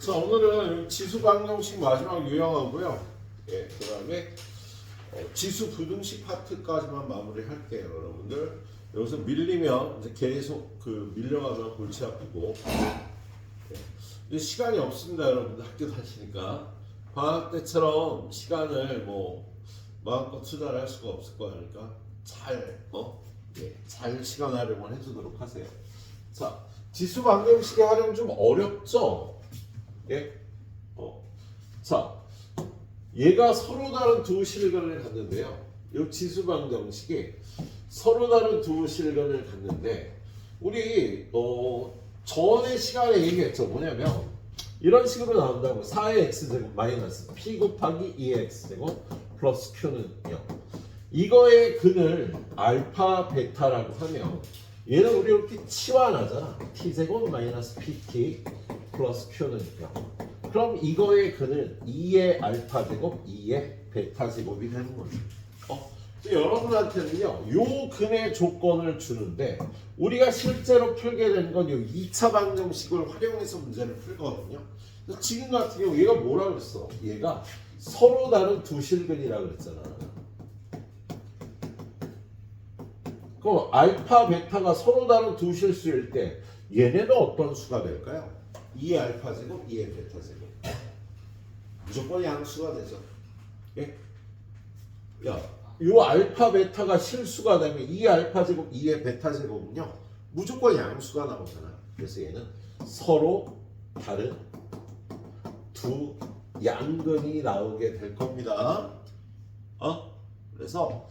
자, 오늘은 지수 방정식 마지막 유형하고요. 예, 그 다음에 지수 부등식 파트까지만 마무리할게요, 여러분들. 여기서 밀리면 이제 계속 밀려가면 골치 아프고. 예. 이제 시간이 없습니다, 여러분들. 학교 다니시니까. 방학 때처럼 시간을 마음껏 투자를 할 수가 없을 거니까 잘 시간 활용을 해주도록 하세요. 자, 지수 방정식의 활용 좀 어렵죠? 예? 자, 얘가 서로 다른 두 실근을 갖는데요. 이 지수 방정식이 서로 다른 두 실근을 갖는데, 우리 전에 시간에 얘기했죠. 뭐냐면 이런 식으로 나온다고. 4의 x제곱 마이너스 p 곱하기 2의 x제곱 플러스 q는 0. 이거의 근을 알파 베타라고 하면 얘는 우리 이렇게 치환하잖아. t제곱 마이너스 pt 플러스 q는 0. 그럼 이거의 근은 2의 알파 제곱 2의 베타 제곱이 되는 거죠. 여러분한테는요, 요 근의 조건을 주는데, 우리가 실제로 풀게 된 건 요 2차 방정식을 활용해서 문제를 풀거든요. 지금 같은 경우 얘가 뭐라 그랬어? 얘가 서로 다른 두 실근이라 그랬잖아. 그럼 알파 베타가 서로 다른 두 실수일 때 얘네는 어떤 수가 될까요? 2의 알파 제곱 2의 베타 제곱. 무조건 양수가 되죠. 예? 야, 요 알파 베타가 실수가 되면 2의 알파 제곱 2의 베타 제곱은요 무조건 양수가 나오잖아. 그래서 얘는 서로 다른 두 양근이 나오게 될 겁니다. 그래서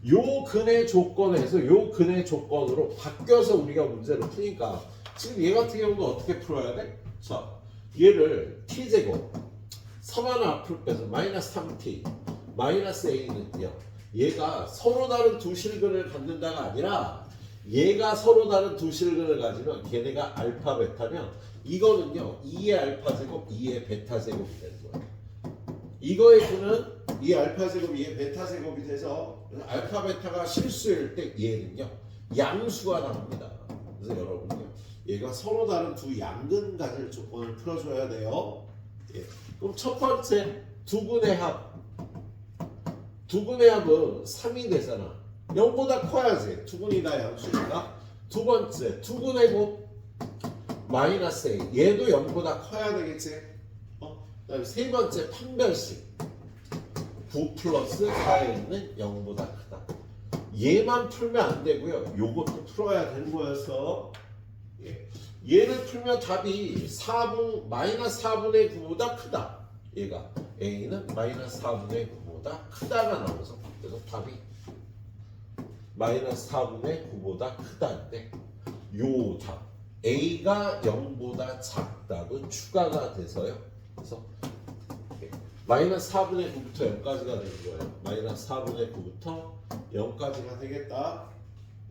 요 근의 조건에서 요 근의 조건으로 바뀌어서 우리가 문제를 푸니까, 지금 얘 같은 경우는 어떻게 풀어야 돼? 자, 얘를 t제곱 3 하나 앞으로 빼서 마이너스 3t 마이너스 a는요, 얘가 서로 다른 두 실근을 갖는다가 아니라 얘가 서로 다른 두 실근을 가지면 걔네가 알파 베타면 이거는요 2의 알파 제곱 2의 베타 제곱이 되는 거예요. 이거의 근은 2의 알파 제곱 2의 베타 제곱이 돼서 알파 베타가 실수일 때 얘는요 양수가 나옵니다. 그래서 여러분요, 얘가 서로 다른 두 양근 가질 조건을 풀어줘야 돼요. 예. 그럼 첫 번째 두근의 합. 두근의 합은 3이 되잖아. 0보다 커야지. 두근이 다 양수니까. 두 번째 두근의 곱 마이너스 a. 얘도 0보다 커야 되겠지. 그다음에 세 번째 판별식 9 플러스 4에 있는 0보다 크다. 얘만 풀면 안 되고요. 요것도 풀어야 되는 거여서, 예. 얘를 풀면 답이 마이너스 4분의 9보다 크다. 얘가 a는 마이너스 4분의 9보다 크다가 나와서, 그래서 답이 마이너스 4분의 9보다 크다인데, 요 답 a가 0보다 작다도 추가가 돼서요. 그래서 마이너스 4분의 9부터 0까지가 되는 거예요. 마이너스 4분의 9부터 0까지가 되겠다.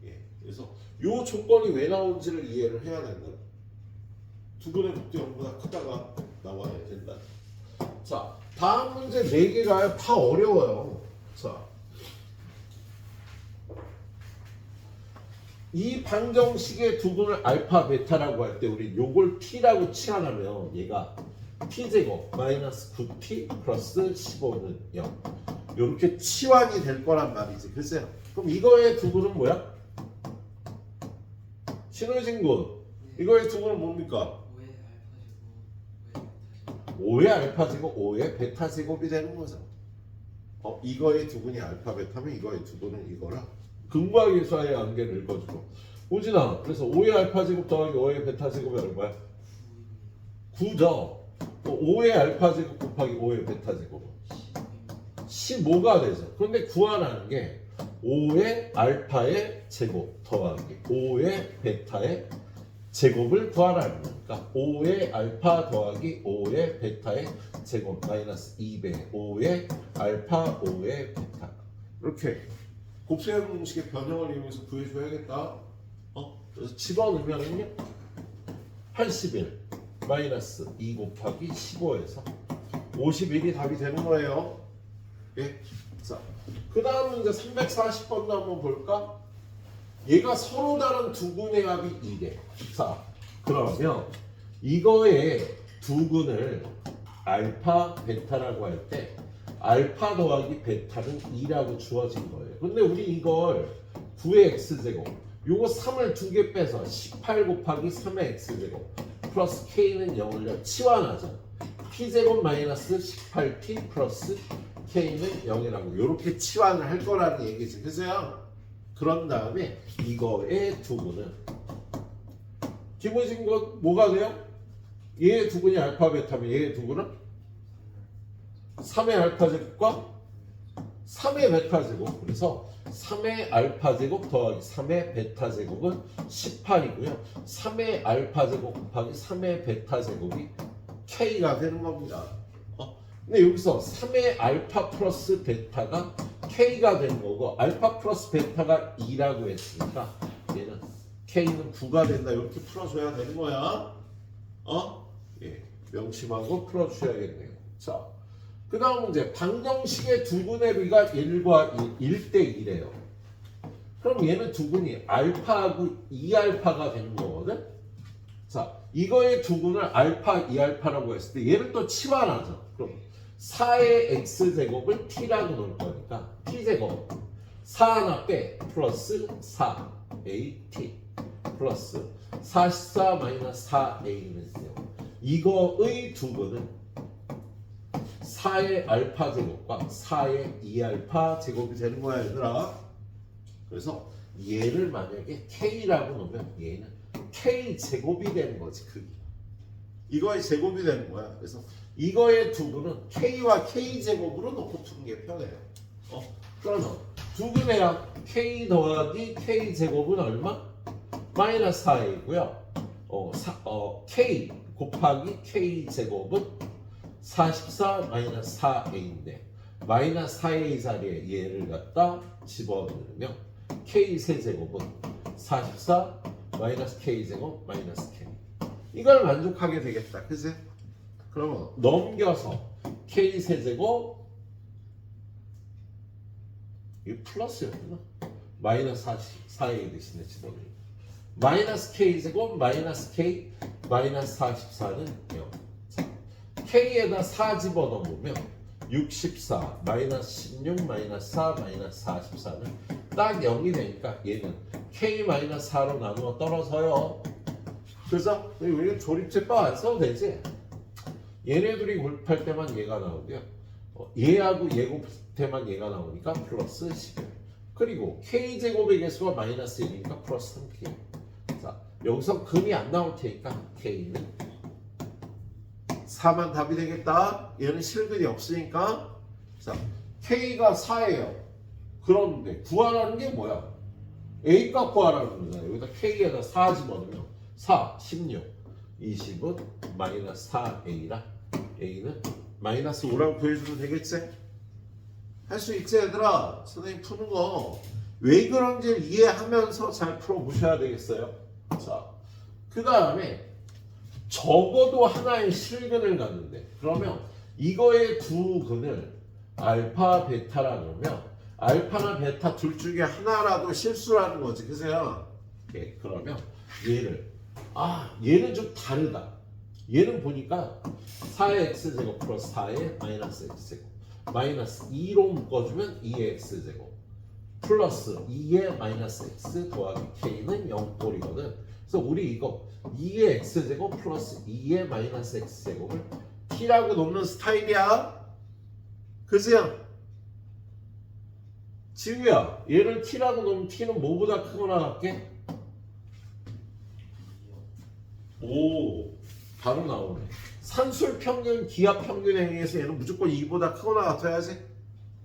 예. 그래서 요 조건이 왜 나온지를 이해를 해야 된다. 두근의 곱도 0보다 크다가 나와야 된다. 자, 다음 문제 4개가 다 어려워요. 자, 이 방정식의 두근을 알파 베타라고 할 때 우리 요걸 t라고 치환하면 얘가 t제곱 마이너스 9t 플러스 15는 0. 이렇게 치환이 될 거란 말이지. 글쎄요. 그럼 이거의 두근은 뭐야? 신호진군. 이거의 두근은 뭡니까? 5의 알파 제곱 5의 베타 제곱이 되는 거죠. 이거의 두근이 알파 베타면 이거의 두근은 이거라. 근과 계수와의 관계를 읽어주고. 오진아, 그래서 5의 알파 제곱 더하기 5의 베타 제곱이 얼마야? 9죠. 5의 알파 제곱 곱하기 5의 베타 제곱은 15가 되죠. 그런데 구하라는 게 5의 알파의 제곱 더하기 5의 베타의 제곱을 구하라는 거니까 5의 알파 더하기 5의 베타의 제곱 마이너스 2배 5의 알파 5의 베타. 이렇게 곱셈 공식의 변형을 이용해서 구해줘야겠다. 그래서 집어넣으면은요 81 마이너스 2 곱하기 15에서 51이 답이 되는 거예요. 예. 자, 그 다음 문제 340번도 한번 볼까? 얘가 서로 다른 두 근의 합이 2래. 자, 그러면 이거의 두근을 알파, 베타라고 할 때 알파 더하기 베타는 2라고 주어진 거예요. 근데 우리 이걸 9의 x제곱 요거 3을 2개 빼서 18 곱하기 3의 x제곱 플러스 k는 0을 치환하죠. p제곱 마이너스 18p 플러스 k는 0이라고 이렇게 치환을 할 거라는 얘기지. 그죠? 그런 다음에 이거의 두근은 기본적인 건 뭐가 돼요? 얘의 두근이 알파 베타면 얘의 두근은 3의 알파 제곱과 3의 베타 제곱. 그래서 3의 알파 제곱 더하기 3의 베타 제곱은 18이고요. 3의 알파 제곱 곱하기 3의 베타 제곱이 k가 되는 겁니다. 근데 여기서 3의 알파 플러스 베타가 k가 되는 거고 알파 플러스 베타가 2라고 했으니까 얘는 k는 9가 된다. 이렇게 풀어줘야 되는 거야. 예, 명심하고 풀어주셔야겠네요. 자, 그 다음 문제. 방정식의 두근의 비가 1과 1대 1이래요. 그럼 얘는 두근이 알파하고 2알파가 되는 거거든. 자, 이거의 두근을 알파, 2알파라고 했을 때 얘를 또 치환하죠. 그럼 4의 x제곱을 t라고 놓을 거니까 t제곱 4 하나 빼 플러스 4at 플러스 44 마이너스 4a는요. 이거의 두근은 4의 알파 제곱과 4의 2알파 제곱이 되는 거야 얘들아. 그래서 얘를 만약에 k라고 놓으면 얘는 k 제곱이 되는 거지. 크기 이거의 제곱이 되는 거야. 그래서 이거의 두근은 k와 k 제곱으로 놓고 푸는 게 편해요. 그러면 두근해야 k 더하기 k 제곱은 얼마? 마이너스 4a고요. k 곱하기 k 제곱은 44 마이너스 4a인데 마이너스 4a 자리에 얘를 갖다 집어넣으면 k 세제곱은 44 마이너스 k 제곱 마이너스 k. 이걸 만족하게 되겠다. 그치? 그러면 넘겨서 k 세제곱 이 플러스였구나. 마이너스 4a 대신에 집어넣으면 마이너스 k 제곱 마이너스 k 마이너스 44는 0. k에다 4 집어넣으면 64 마이너스 16 마이너스 4 마이너스 44는 딱 0이 되니까 얘는 k 마이너스 4로 나누어 떨어져요. 그래서 우리는 조립제법 안 써도 되지. 얘네들이 곱할 때만 얘가 나오고요. 얘하고 얘 곱할 때만 얘가 나오니까 플러스 11. 그리고 k제곱의 개수가 마이너스 1이니까 플러스 3k. 자, 여기서 근이 안 나올 테니까 k는 4만 답이 되겠다. 얘는 실근이 없으니까. 자, k가 4예요. 그런데 구하라는 게 뭐야? a값 구하라는 거잖아요. 여기다 k에다 4 집어넣으면 4, 16, 20은 마이너스 4a라 a는 마이너스 5라고 구해주면 되겠지? 할 수 있지 얘들아? 선생님 푸는 거 왜 그런지를 이해하면서 잘 풀어보셔야 되겠어요. 자, 그 다음에 적어도 하나의 실근을 갖는데 그러면 이거의 두 근을 알파, 베타라 그러면 알파나 베타 둘 중에 하나라도 실수라는 거지. 그세요? 예, 그러면 얘는 좀 다르다. 얘는 보니까 4의 x제곱 플러스 4의 마이너스 x제곱 마이너스 2로 묶어주면 2의 x제곱 플러스 2의 마이너스 x 더하기 k는 0꼴이거든. 그래서 우리 이거 2의 x제곱 플러스 2의 마이너스 x제곱을 t라고 놓는 스타일이야. 그지요? 지우야, 얘를 t라고 놓으면 t는 뭐보다 크거나 같게? 오, 바로 나오네. 산술 평균, 기압 평균에 의해서 얘는 무조건 2보다 크거나 같아야지.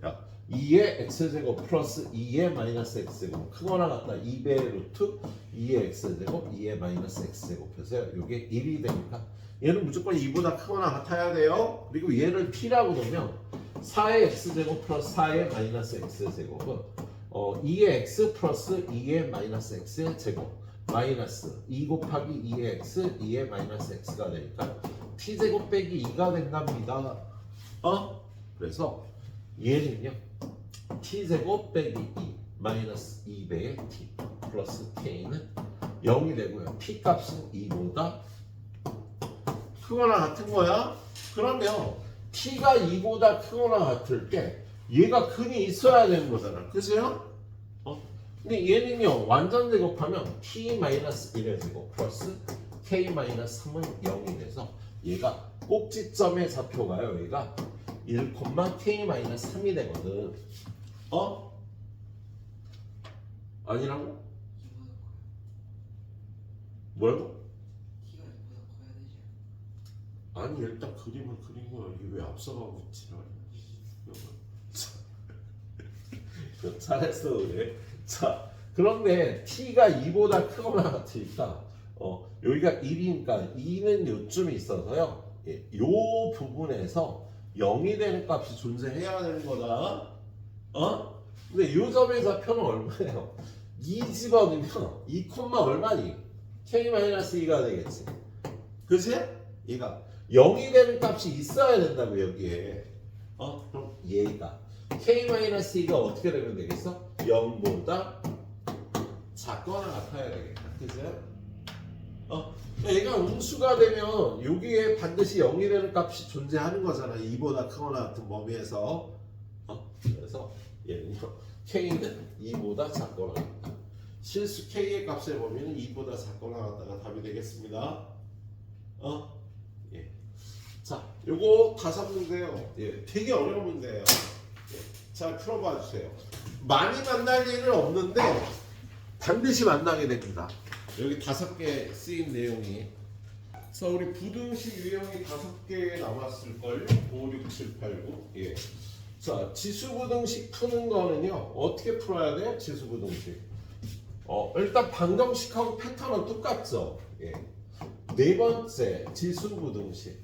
야, 2의 x제곱 플러스 2의 마이너스 x제곱 크거나 같다. 2배의 루트 2의 x제곱 2의 마이너스 x제곱 해서 이게 1이 되니까 얘는 무조건 2보다 크거나 같아야 돼요. 그리고 얘를 t라고 놓으면 4의 x제곱 플러스 4의 마이너스 x제곱은 2의 x 플러스 2의 마이너스 x제곱 마이너스 2 곱하기 2의 x 2의 마이너스 x가 되니까 t제곱 빼기 2가 된답니다. 그래서 얘는요 t제곱 빼기 2 마이너스 2배의 t 플러스 k는 0이 되고요. p 값은 2보다 크거나 같은 거야? 그러면 t가 2보다 크거나 같을 때 얘가 근이 있어야 되는 거잖아. 그죠? 근데 얘는요 완전 제곱하면 t-1의 제곱 플러스 k-3은 0이 돼서 얘가 꼭지점의 좌표가요. 얘가 1,k-3이 되거든. 아니라고? 뭐라고? 키가 이보다 커야 되지 아니 일단 그림을 그린 거야. 이게 왜 앞서가고 있지? 잘했어 그래. 자 그런데 t가 2보다 크거나 같으니까 여기가 1이니까 2는 요쯤에 있어서요. 요 부분에서 0이 되는 값이 존재해야 되는 거다. 근데 요 점의 좌표는 얼마예요? 2 집어넣으면 2 얼마니? k-2가 되겠지. 그치? 얘가 0이 되는 값이 있어야 된다고 여기에. 그럼 얘가 k-2가 어떻게 되면 되겠어? 0보다 작거나 같아야 되겠다. 그죠? 얘가 음수가 되면 여기에 반드시 0이 되는 값이 존재하는 거잖아. 2보다 크거나 같은 범위에서. 그래서 얘는요. k는 2보다 작거나 같다. 실수 k의 값의 범위는 2보다 작거나 같다가 답이 되겠습니다. 예. 자, 요거 다섯 문제요. 예, 되게 어려운 문제예요. 예, 잘 풀어봐 주세요. 많이 만날 일은 없는데 반드시 만나게 됩니다. 여기 5개 쓰인 내용이. 그래서 우리 부등식 유형이 5개 남았을걸요? 5, 6, 7, 8, 9. 예. 자, 지수부등식 푸는 거는요. 어떻게 풀어야 돼요? 지수부등식. 일단 방정식하고 패턴은 똑같죠. 예. 네 번째 지수부등식.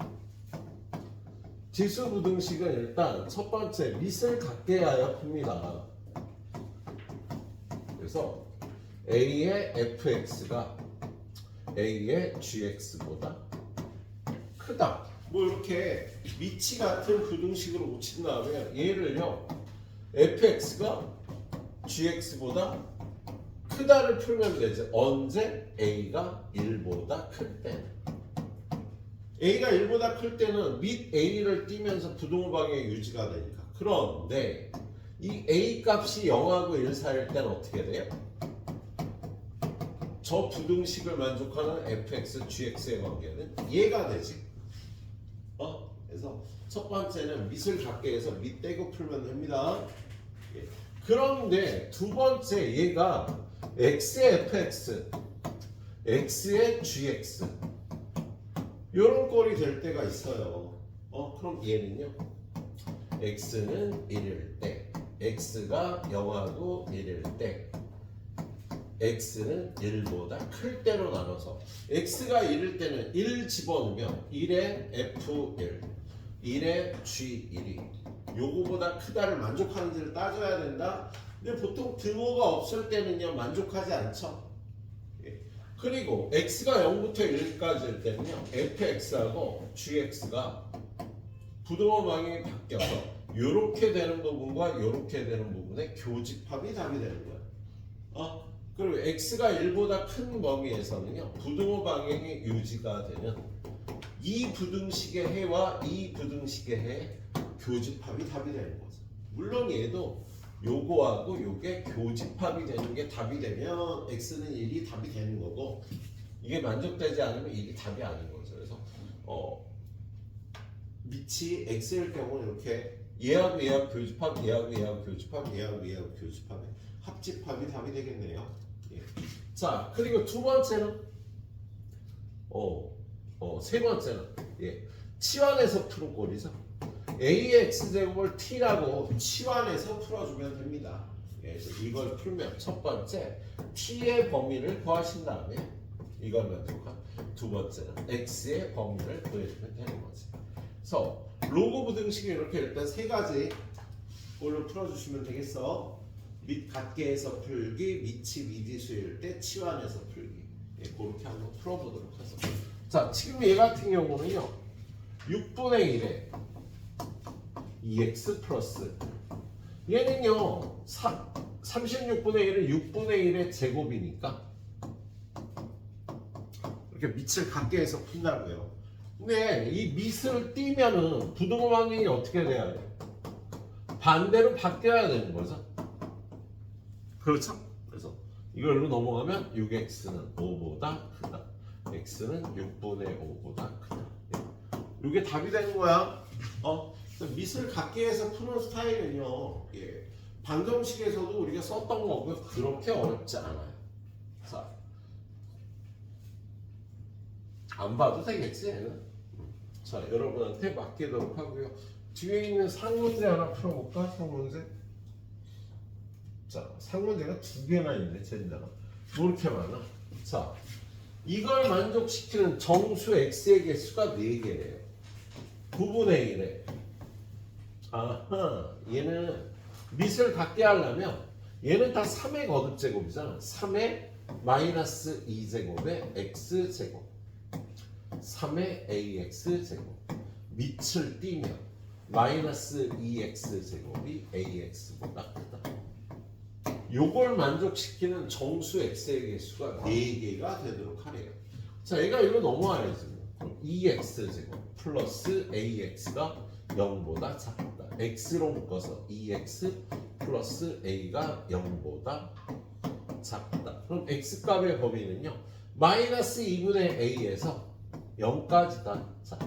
지수부등식은 일단 첫 번째 밑을 같게 하여 풉니다. 그래서 A의 fx가 A의 gx보다 크다. 뭐 이렇게 밑이 같은 부등식으로 고친 다음에 얘를요 fx가 gx보다 크다를 풀면 되지. 언제? A가 1보다 클 때. A가 1보다 클 때는 밑 A를 띄면서 부등호 방향이 유지가 되니까. 그런데 이 A 값이 0하고 1 사이일 때는 어떻게 돼요? 저 부등식을 만족하는 fx, gx의 관계는 얘가 되지. 그래서 첫 번째는 밑을 갖게 해서 밑 떼고 풀면 됩니다. 예. 그런데 두 번째 얘가 x의 fx, x의 gx 요런 꼴이 될 때가 있어요. 그럼 얘는요. x는 1일 때, x가 0하고 1일 때, x는 1보다 클 때로 나눠서 x가 1일 때는 1 집어넣으면 1의 f1, 1의 g1이 요거보다 크다를 만족하는지를 따져야 된다. 근데 보통 등호가 없을 때는요 만족하지 않죠. 예. 그리고 x가 0부터 1까지일 때는요 fx하고 gx가 부등호 방향이 바뀌어서 요렇게 되는 부분과 요렇게 되는 부분의 교집합이 답이 되는 거예요. 그리고 x가 1보다 큰 범위에서는요 부등호 방향이 유지가 되는 이 부등식의 해와 이 부등식의 해 교집합이 답이 되는 거죠. 물론 얘도 요거하고 요게 교집합이 되는 게 답이 되면 x는 1이 답이 되는 거고 이게 만족되지 않으면 1이 답이 아닌 거죠. 그래서 밑이 x일 경우는 이렇게 얘하고 얘하고 교집합, 얘하고 얘하고 교집합, 얘하고 얘하고 교집합의 합집합이 답이 되겠네요. 예. 자, 그리고 두 번째는 세 번째는 치환해서 푸는 꼴이죠. a의 x제곱을 t라고 치환해서 풀어주면 됩니다. 그래서 이걸 풀면 첫 번째 t의 범위를 구하신 다음에 이걸 만족한 두 번째는 x의 범위를 구해주면 되는 거지. 그래서 로그 부등식이 이렇게 일단 세 가지 꼴로 풀어주시면 되겠어. 밑 같게 해서 풀기, 밑이 미지수일 때 치환해서 풀기. 그렇게 한번 풀어보도록 하죠. 자, 지금 얘 같은 경우는요 6분의 1에 2x 플러스 얘는요 36분의 1은 6분의 1의 제곱이니까 이렇게 밑을 같게 해서 푼다고요. 근데 이 밑을 띄면은 부등호 방정이 어떻게 돼야 돼? 반대로 바뀌어야 되는 거죠. 그렇죠? 그래서 이걸로 넘어가면 6x는 5보다 크다. x는 6분의 5보다 크다. 이게 답이 되는 거야. 밑을 갖기 위해서 푸는 스타일은요. 예. 방정식에서도 우리가 썼던 거고요. 그렇게 어렵지 않아요. 자, 안 봐도 되겠지? 얘는? 자, 여러분한테 맡기도록 하고요. 뒤에 있는 상문제 하나 풀어볼까? 상문제. 자, 상문제가 2개나 있네, 젠자가. 뭐 이렇게 많아? 자, 이걸 만족시키는 정수 x의 개수가 4개예요. 9분의 1에. 아하, 얘는 밑을 갖게 하려면 얘는 다 3의 거듭제곱이잖아. 3의 마이너스 2제곱의 x제곱. 3의 ax제곱. 밑을 띄면 마이너스 2x제곱이 ax보다 크다. 요걸 만족시키는 정수 x의 개수가 4개가 되도록 하래요. 자, 얘가 이리로 넘어와야지. 그럼 2x제곱 플러스 ax가 0보다 작다. x로 묶어서 2x 플러스 a가 0보다 작다. 그럼 x값의 범위는요. 마이너스 2분의 a에서 0까지다. 자,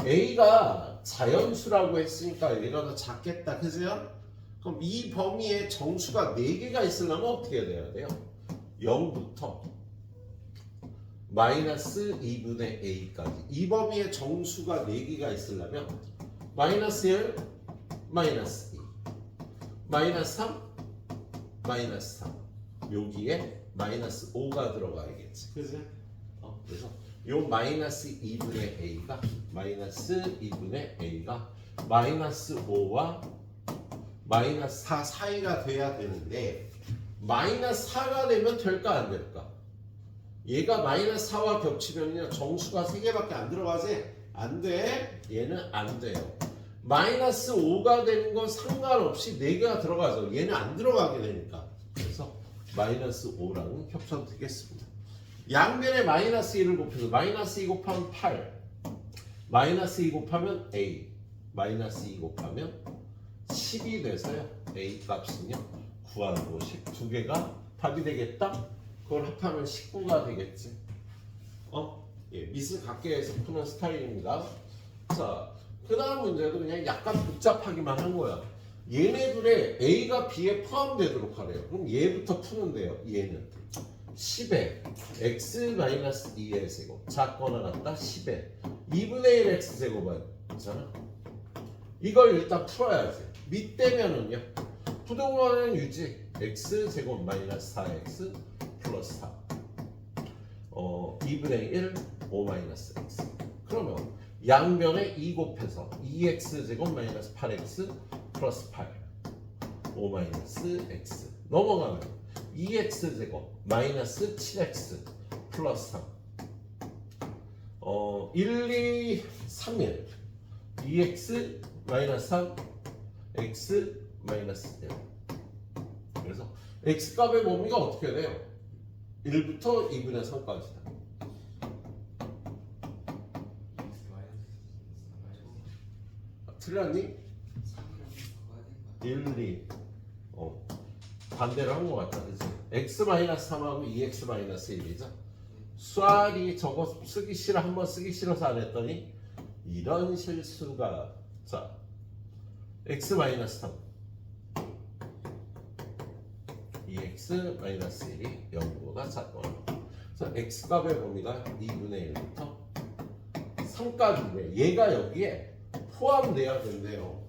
a가 자연수라고 했으니까 얘가 더 작겠다. 그죠? 그럼 이 범위에 정수가 4개가 있으려면 어떻게 돼야 돼요? 0부터 마이너스 2분의 a까지. 이 범위에 정수가 4개가 있으려면 마이너스 1, 마이너스 2, 마이너스 3, 마이너스 3. 여기에 마이너스 5가 들어가야겠지. 그죠? 그래서 요 마이너스 2분의 a가 마이너스 5와 마이너스 4 사이가 돼야 되는데 마이너스 4가 되면 될까 안 될까? 얘가 마이너스 4와 겹치면요 정수가 3개밖에 안 들어가지? 안 돼. 얘는 안 돼요. 마이너스 5가 되는 건 상관없이 4개가 들어가죠. 얘는 안 들어가게 되니까. 그래서 마이너스 5랑은 협소되겠습니다. 양변에 마이너스 1을 곱해서 마이너스 2 곱하면 8, 마이너스 2 곱하면 a, 마이너스 2 곱하면 10이 돼서요. a 값은요. 9하고 10 두 개가 답이 되겠다. 그걸 합하면 19가 되겠지. 예, 밑을 갖게 해서 푸는 스타일입니다. 자, 그 다음 문제도 그냥 약간 복잡하기만 한 거야. 얘네 둘에 a가 b에 포함되도록 하래요. 그럼 얘부터 푸는데요. 얘는 10에 x-2의 제곱 작거나 같다 10에 2분의 1 x 제곱이잖아. 이걸 일단 풀어야지. 밑대면은요 부동산은 유지 x 제곱 마이너스 4x 플러스 4 2분의 1 5 마이너스 x. 그러면 양변에 2 곱해서 2x 제곱 마이너스 8x 플러스 8 5 마이너스 x 넘어가면 2x 제곱 마이너스 7x 플러스 3 1, 2, 3, 1 2x 마이너스 3 x 마이너스 1. 그래서 x값의 범위가 어떻게 돼요? 1부터 2분의 3까지다. 틀렸니? 1, 2 반대로 한 것 같다. 그치? x-3하고 2x-1이죠. 수알이 저거 쓰기 싫어 한번 쓰기 싫어서 안 했더니 이런 실수가. 자, x-3 2x-1이 0보다 작거나. 그래서 x값의 범위가 2분의 1부터 3까지인데 얘가 여기에 포함돼야 된대요.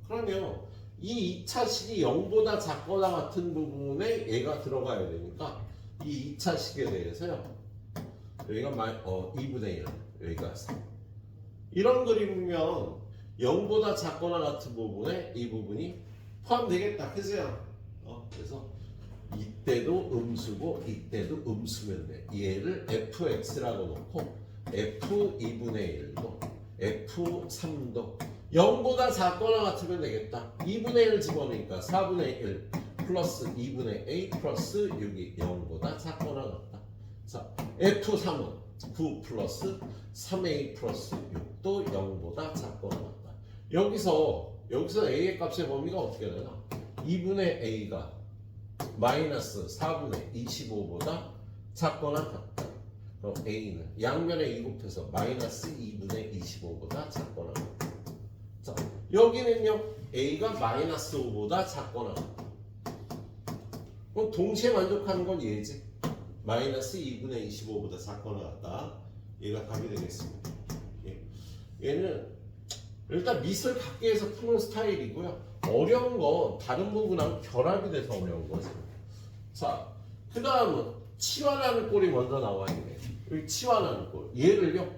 그러면 이 2차식이 0보다 작거나 같은 부분에 얘가 들어가야 되니까 이 2차식에 대해서요. 여기가 2분의 1, 여기가 3. 이런 그림이면 0보다 작거나 같은 부분에 이 부분이 포함되겠다. 그죠? 그래서 이때도 음수고 이때도 음수면 돼. 얘를 fx라고 놓고 f2분의 1도 f3도 0보다 작거나 같으면 되겠다. 2분의 1 집어넣으니까 4분의 1 플러스 2분의 a 플러스 6이 0보다 작거나 같다. 자, F3은 9 플러스 3a 플러스 6도 0보다 작거나 같다. 여기서 a의 값의 범위가 어떻게 되나? 2분의 a가 마이너스 4분의 25보다 작거나 같다. 그럼 a는 양면에 2 곱해서 마이너스 2분의 25보다 작거나 같다. 자, 여기는요 a가 마이너스 5보다 작거나 같다. 그럼 동시에 만족하는 건 얘지. 마이너스 2분의 25보다 작거나 같다. 얘가 답이 되겠습니다. 얘는 일단 밑을 갖게 해서 푸는 스타일이고요. 어려운 건 다른 부분하고 결합이 돼서 어려운 거지. 자, 그 다음은 치환하는 꼴이 먼저 나와 있네. 여기 치환하는 꼴. 얘를요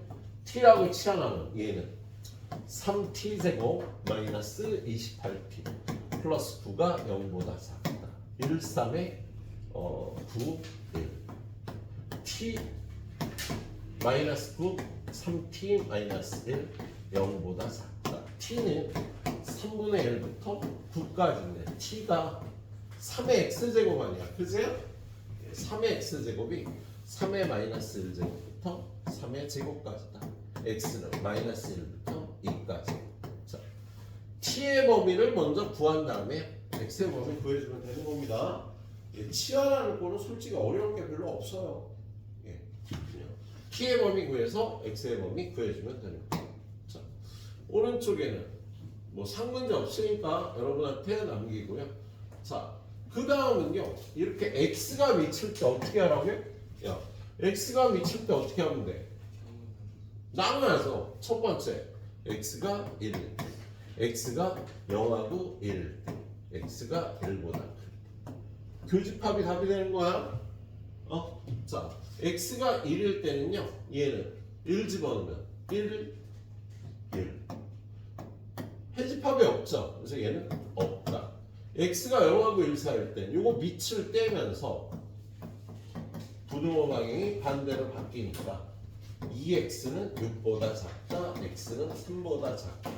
t라고 치환하면 얘는 3t 제곱 마이너스 28t 플러스 9가 0보다 작다. 1, 3에 9, 1 t 마이너스 9 3t 마이너스 1 0보다 작다. t는 3분의 1부터 9까지인데 t가 3의 x제곱 아니야. 그제요? 3의 x제곱이 3의 마이너스 1제곱부터 3의 제곱까지다. x는 마이너스 1부터 2까지. 자, t의 범위를 먼저 구한 다음에 x의 범위 구해주면 되는 겁니다. 치환하는 거는 솔직히 어려운 게 별로 없어요. 그냥 t의 범위 구해서 x의 범위 구해주면 되는 거예요. 자, 오른쪽에는 뭐 상문제 없으니까 여러분한테 남기고요. 자, 그 다음은요 이렇게 x가 미칠 때 어떻게 하라고요? 야, x가 미칠 때 어떻게 하면 돼? 나누어서 첫 번째 x가 1, x가 0하고 1, x가 1보다 교집합이 답이 되는 거야. 자, x가 1일 때는요 얘는 1 집어넣으면 1, 1 해집합이 없죠. 그래서 얘는 없다. x가 0하고 1 사이일 땐 요거 밑을 떼면서 부등호 방향이 반대로 바뀌니까 2x는 6보다 작다, x는 3보다 작다.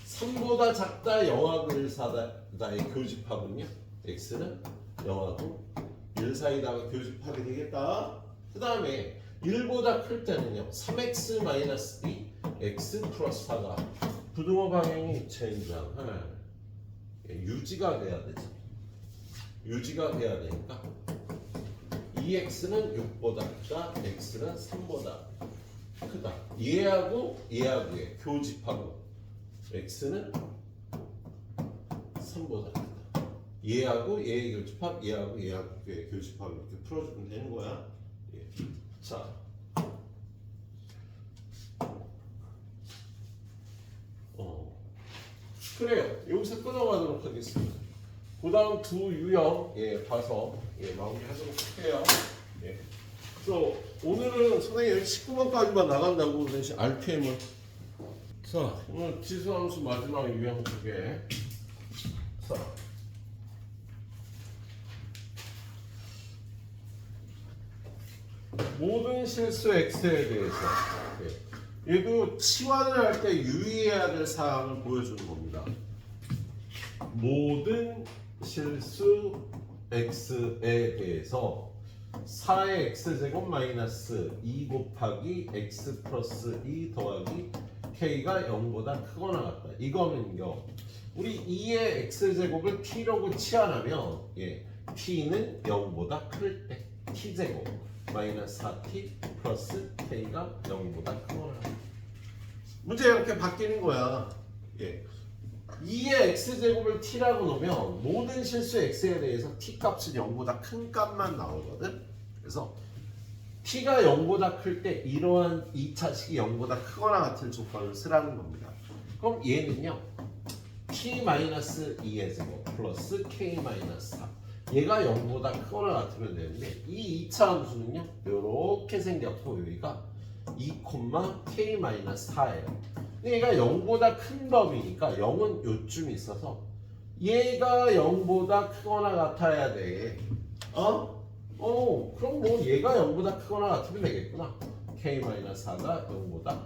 3보다 작다 0하고 1 사이의 교집합은요 x는 0하고 1 사이다가 교집합이 되겠다. 그 다음에 1보다 클 때는요 3x-2 x 플러스 4가 부등호 방향이 체인지한 유지가 돼야 되지. 유지가 돼야 되니까 2x는 6보다 크다, x는 3보다 크다. 얘하고 얘하고의 교집합은 x는 3보다 크다. 얘하고 얘의 교집합, 얘하고 얘의 교집합 이렇게 풀어주면 되는 거야. 자, 그래요. 여기서 끊어가도록 하겠습니다. 그 다음 두 유형 봐서 마무리하도록 할게요. 그래서 오늘은 선생님 19번까지만 나간다고 대신 RPM을. 자, 오늘 지수함수 마지막 유형 두 개. 자, 모든 실수 x에 대해서 얘도 치환을 할 때 유의해야 될 사항을 보여주는 겁니다. 모든 실수 x에 대해서 4의 x제곱 마이너스 2 곱하기 x 플러스 2 더하기 k가 0보다 크거나 같다. 이거는요 우리 2의 x제곱을 t라고 치환하면 t는 0보다 클 때 t제곱 마이너스 4t 플러스 k가 0보다 크거나 같다. 문제가 이렇게 바뀌는 거야. 2의 x제곱을 t라고 놓으면 모든 실수 x에 대해서 t 값은 0보다 큰 값만 나오거든. 그래서 t가 0보다 클 때 이러한 2차식이 0보다 크거나 같은 조건을 쓰라는 겁니다. 그럼 얘는요 t-2의 제곱 플러스 k-4 얘가 0보다 크거나 같으면 되는데 이 2차 함수는요 이렇게 생겼고 여기가 2,k-4예요. 얘가 0보다 큰 범위니까 0은 요쯤 있어서 얘가 0보다 크거나 같아야 돼. 그럼 뭐 얘가 0보다 크거나 같으면 되겠구나. k-4가 0보다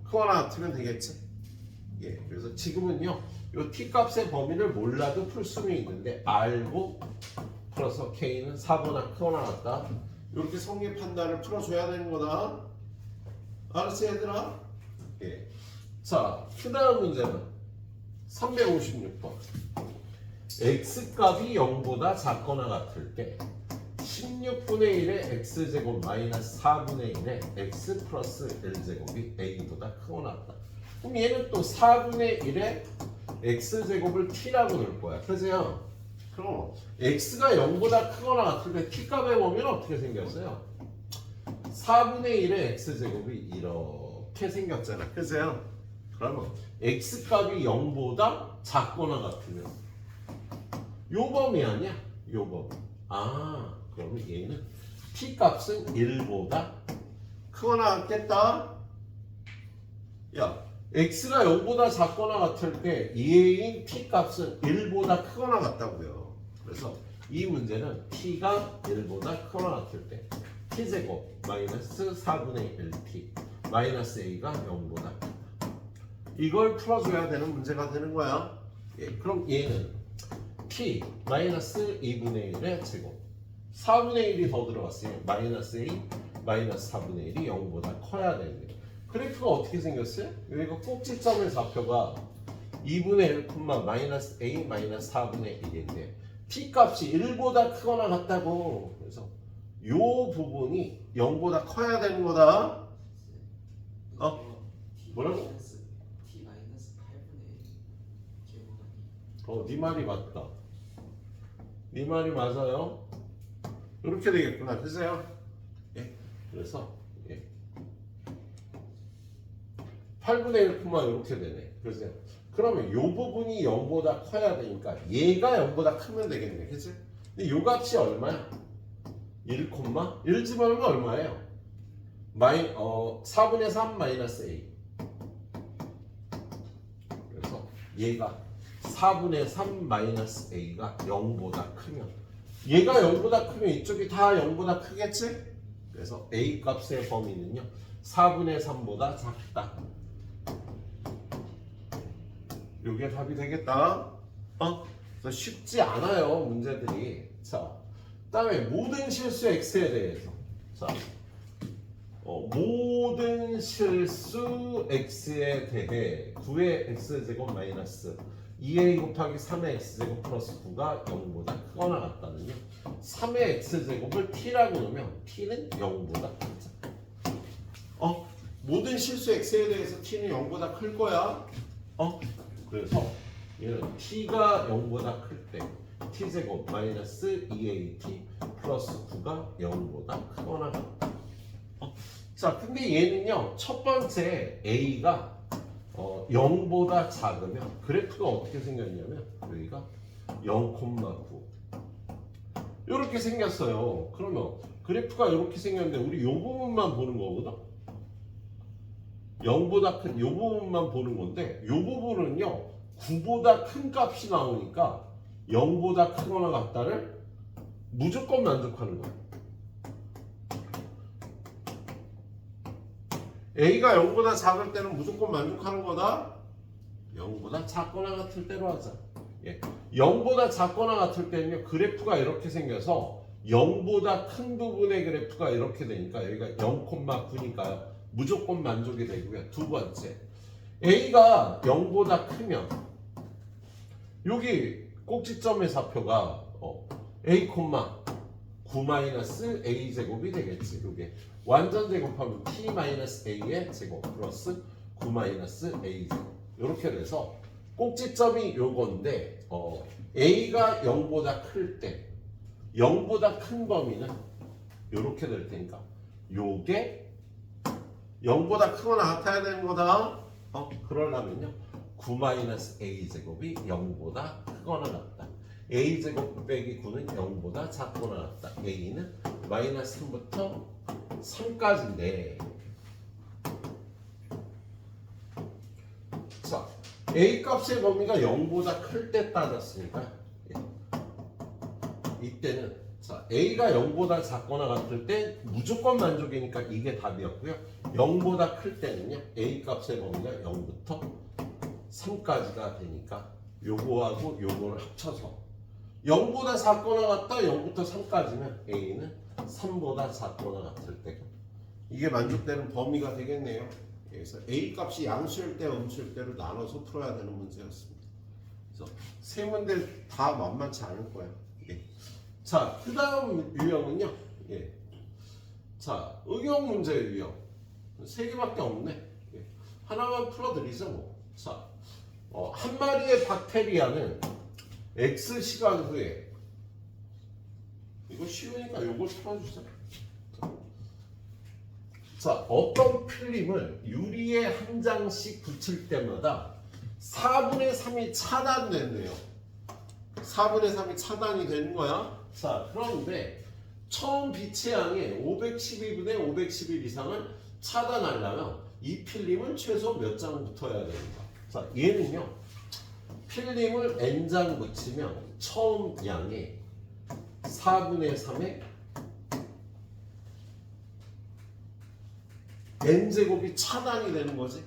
크거나 같으면 되겠지. 그래서 지금은요 요 t 값의 범위를 몰라도 풀 수는 있는데 알고 풀어서 k는 4보다 크거나 같다. 이렇게 성립 판단을 풀어줘야 되는 거다. 알았어 얘들아? 예. 자, 그 다음 문제는 356번. x값이 0보다 작거나 같을 때 16분의 1의 x제곱 마이너스 4분의 1의 x 플러스 1제곱이 a보다 크거나 같다. 그럼 얘는 또 4분의 1의 x제곱을 t라고 넣을 거야. 그죠? 그럼 x가 0보다 크거나 같을 때 t값에 보면 어떻게 생겼어요? 4분의 1의 x제곱이 이렇게 생겼잖아. 그죠? 그러면 x값이 0보다 작거나 같으면 요 범위 아니야? 요 범위. 아, 그러면 얘는 t값은 1보다 크거나 같겠다. 야, x가 0보다 작거나 같을 때 얘인 t값은 1보다 크거나 같다고요. 그래서 이 문제는 t가 1보다 크거나 같을 때 t제곱 마이너스 4분의 1t 마이너스 a가 0보다 크다. 이걸 풀어줘야 되는 문제가 되는 거야. 예, 그럼 얘는 t 마이너스 2분의 1의 제곱 4분의 1이 더 들어갔어요. 마이너스 a 마이너스 4분의 1이 0보다 커야 되는데 그래프가 어떻게 생겼어요? 여기가 꼭지점의 좌표가 2분의 1, 마이너스 a 마이너스 4분의 1인데 t 값이 1보다 크거나 같다고. 그래서 요 부분이 0보다 커야 되는 거다. 뭐라고? t 마이너스 8분의 1 제곱 아니 네 말이 맞다. 네 말이 맞아요. 이렇게 되겠구나. 그죠? 예. 그래서 예. 8분의 1, 이렇게 되네. 그죠? 그러면 요 부분이 0보다 커야 되니까 얘가 0보다 크면 되겠네. 그치? 근데 요 값이 얼마야? 1, 1 집어넣으면 얼마예요? 4분의 3 마이너스 a. 그래서 얘가 4분의 3 마이너스 a가 0보다 크면 얘가 0보다 크면 이쪽이 다 0보다 크겠지? 그래서 a 값의 범위는요 4분의 3보다 작다. 요게 답이 되겠다. 그래서 쉽지 않아요 문제들이. 자, 그다음에 모든 실수 x에 대해서. 자, 모든 실수 x에 대해 9의 x제곱 마이너스 2a 곱하기 3의 x제곱 플러스 9가 0보다 크거나 같다는요 3의 x제곱을 t라고 놓으면 t는 0보다 크자. 모든 실수 x에 대해서 t는 0보다 클 거야. 그래서 얘는 t가 0보다 클 때 t제곱 마이너스 2at 플러스 9가 0보다 크거나 같다. 자, 근데 얘는요 첫 번째 a가 0보다 작으면 그래프가 어떻게 생겼냐면 여기가 0,9 이렇게 생겼어요. 그러면 그래프가 이렇게 생겼는데 우리 이 부분만 보는 거거든. 0보다 큰 이 부분만 보는 건데 이 부분은요 9보다 큰 값이 나오니까 0보다 크거나 같다를 무조건 만족하는 거예요. a가 0보다 작을 때는 무조건 만족하는 거다. 0보다 작거나 같을 때로 하자. 예. 0보다 작거나 같을 때는요 그래프가 이렇게 생겨서 0보다 큰 부분의 그래프가 이렇게 되니까 여기가 0,9니까요 무조건 만족이 되고요. 두 번째 a가 0보다 크면 여기 꼭지점의 좌표가 a, 9 마이너스 a 제곱이 되겠지. 이게 완전 제곱하면 t 마이너스 a의 제곱 플러스 9 마이너스 a 제곱 이렇게 돼서 꼭지점이 요건데 a가 0보다 클 때 0보다 큰 범위는 이렇게 될 테니까 요게 0보다 크거나 같아야 되는 거다. 그러려면요 9 마이너스 a 제곱이 0보다 크거나 같다. a 제곱 빼기 9는 0보다 작거나 같다. a는 마이너스 3부터 3까지인데 자 a 값의 범위가 0보다 클 때 따졌으니까 이때는 자 a가 0보다 작거나 같을 때 무조건 만족이니까 이게 답이었고요. 0보다 클 때는요 a 값의 범위가 0부터 3까지가 되니까 요거하고 요거를 합쳐서 0보다 작거나 같다 0부터 3까지면 a는 3보다 작거나 같을 때가 이게 만족되는 범위가 되겠네요. 그래서 A 값이 양수일 때 음수일 때로 나눠서 풀어야 되는 문제였습니다. 그래서 세 문제 다 만만치 않을 거예요. 예. 자, 그 다음 유형은요. 예. 자, 의경 문제 유형. 세 개밖에 없네. 예. 하나만 풀어드리죠. 뭐. 자, 한 마리의 박테리아는 X 시간 후에 이거 쉬우니까 요걸 풀어주세요. 자, 어떤 필름을 유리에 한 장씩 붙일 때마다 4분의 3이 차단됐네요. 4분의 3이 차단이 되는 거야. 자, 그런데 처음 빛의 양의 512분의 511 이상을 차단하려면 이 필름은 최소 몇 장 붙어야 됩니다. 자, 얘는요. 필름을 N장 붙이면 처음 양의 4분의 3의 N제곱이 차단이 되는 거지.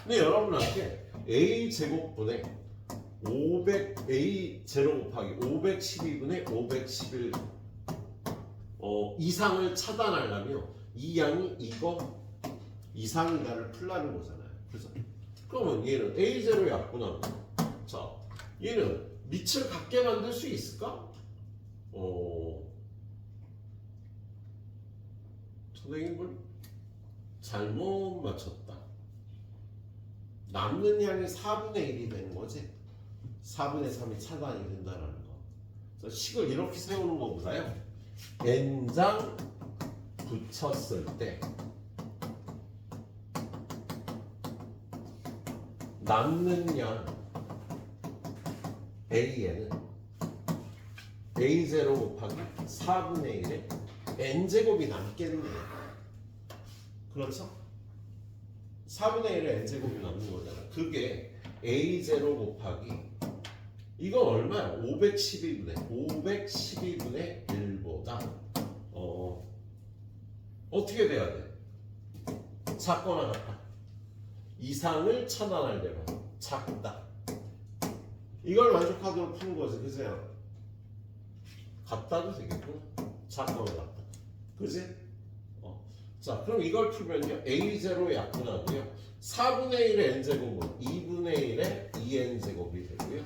근데 여러분한테 A제곱분의 500, A0 곱하기 512분의 511 이상을 차단하려면 이 양이 이거 이상이다를 풀라는 거잖아요. 그래서 그러면 얘는 A0 약분하면 자, 얘는 밑을 같게 만들 수 있을까? 선생님을 잘못 맞췄다. 남는 양이 4분의 1이 되는 거지. 4분의 3이 차단이 된다는 거. 그래서 식을 이렇게 세우는 것보다요. N장 붙였을 때 남는 양 A에는 A0 곱하기 4분의 1에 N제곱이 남겠네요. 그렇죠? 4분의 1에 N제곱이 남는 거잖아. 그게 A0 곱하기 이건 얼마야? 512분의 1보다 어떻게 돼야 돼? 작거나 같다. 이상을 차단하려면 작다. 이걸 만족하도록 푸는 거지. 그죠? 같다도 되겠구나. 작거나 같다. 그지? 자, 그럼 이걸 풀면요. A0 약분하고요. 4분의 1의 N제곱은 2분의 1의 2N제곱이 되고요.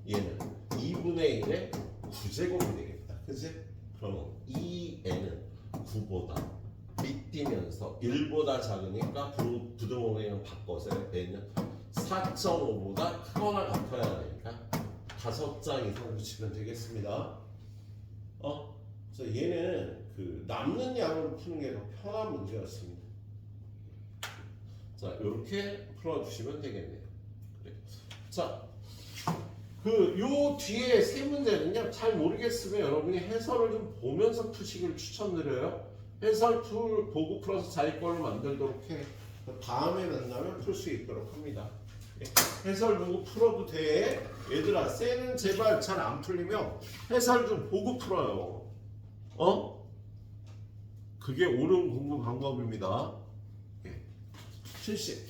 얘는 2분의 1의 9제곱이 되겠다. 그치? 그러면 2N은 9보다 밑뛰면서 1보다 작으니까 부등호명을 바꿔서 N은 4.5보다 크거나 같아야 되니까 5장 이상 붙이면 되겠습니다. 그래서 얘는 그 남는 양으로 푸는 게 더 편한 문제였습니다. 자, 이렇게 풀어주시면 되겠네요. 그래. 자, 요 뒤에 세 문제는요, 잘 모르겠으면 여러분이 해설을 좀 보면서 푸시기를 추천드려요. 해설 보고 풀어서 자기 걸로 만들도록 해. 다음에 만나면 풀 수 있도록 합니다. 해설 보고 풀어도 돼. 얘들아, 쟤는 제발 잘 안 풀리면 해설 좀 보고 풀어요. 그게 옳은 공부 방법입니다. 실시.